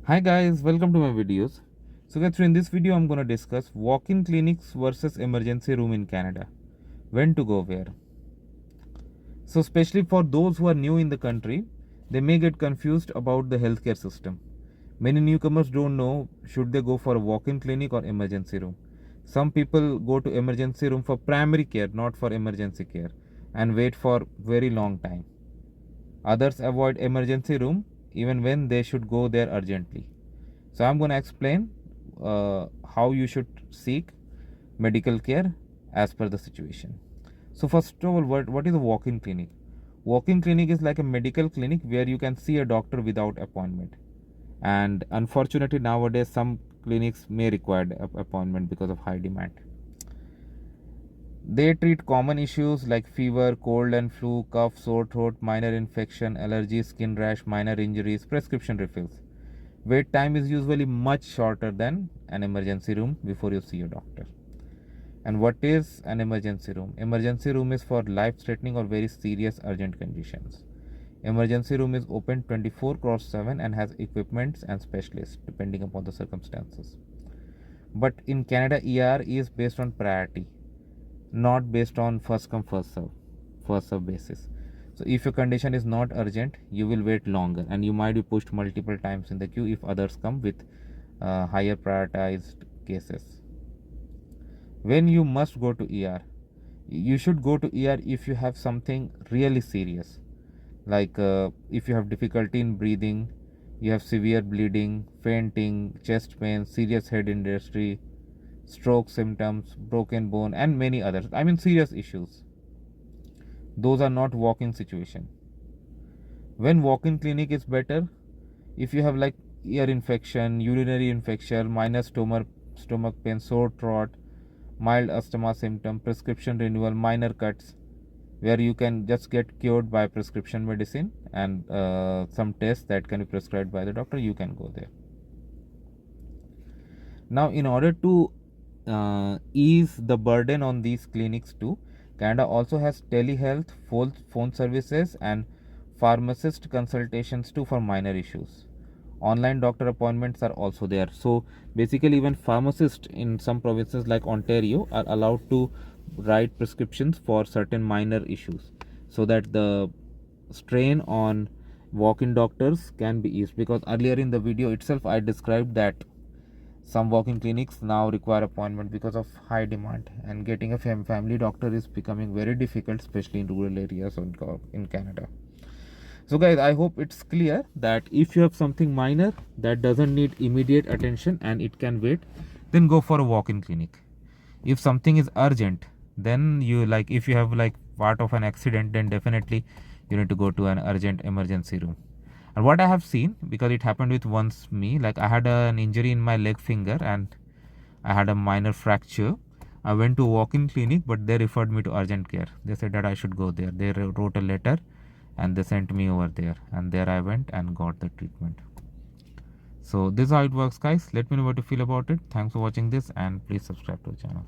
Hi guys, welcome to my videos. So guys, in this video I'm going to discuss walk-in clinics versus emergency room in Canada. When to go where. So especially for those who are new in the country, they may get confused about the healthcare system. Many newcomers don't know should they go for a walk-in clinic or emergency room. Some people go to emergency room for primary care, not for emergency care, and wait for very long time. Others avoid emergency room even when they should go there urgently. So I'm going to explain how you should seek medical care as per the situation. So first of all, what is a walk-in clinic? Walk-in clinic is like a medical clinic where you can see a doctor without appointment. And unfortunately nowadays some clinics may require appointment because of high demand. They treat common issues like fever, cold and flu, cough, sore throat, minor infection, allergy, skin rash, minor injuries, prescription refills. Wait time is usually much shorter than an emergency room before you see a doctor. And what is an emergency room? Emergency room is for life-threatening or very serious urgent conditions. Emergency room is open 24/7 and has equipments and specialists depending upon the circumstances. But in Canada, ER is based on priority, not based on first come first serve basis. So if your condition is not urgent, you will wait longer and you might be pushed multiple times in the queue if others come with higher prioritized cases. When you must go to ER, you should go to ER if you have something really serious, like if you have difficulty in breathing, you have severe bleeding, fainting, chest pain, serious head injury, stroke symptoms, broken bone, and many others. I mean, serious issues. Those are not walk-in situation. When walk-in clinic is better, if you have like ear infection, urinary infection, minor stomach pain, sore throat, mild asthma symptom, prescription renewal, minor cuts, where you can just get cured by prescription medicine and some tests that can be prescribed by the doctor, you can go there. Now, in order to ease the burden on these clinics too, Canada also has telehealth, phone services, and pharmacist consultations too for minor issues. Online doctor appointments are also there. So basically, even pharmacists in some provinces like Ontario are allowed to write prescriptions for certain minor issues, so that the strain on walk-in doctors can be eased. Because earlier in the video itself, I described that some walk-in clinics now require appointment because of high demand, and getting a family doctor is becoming very difficult, especially in rural areas in Canada. So guys, I hope it's clear that if you have something minor that doesn't need immediate attention and it can wait, then go for a walk-in clinic. If something is urgent, then you, like if you have like part of an accident, then definitely you need to go to an urgent emergency room. And what I have seen, because it happened with once me, like I had an injury in my leg finger and I had a minor fracture. I went to walk-in clinic, but they referred me to urgent care. They said that I should go there. They wrote a letter and they sent me over there, and there I went and got the treatment. So this is how it works, guys. Let me know what you feel about it. Thanks for watching this, and please subscribe to the channel.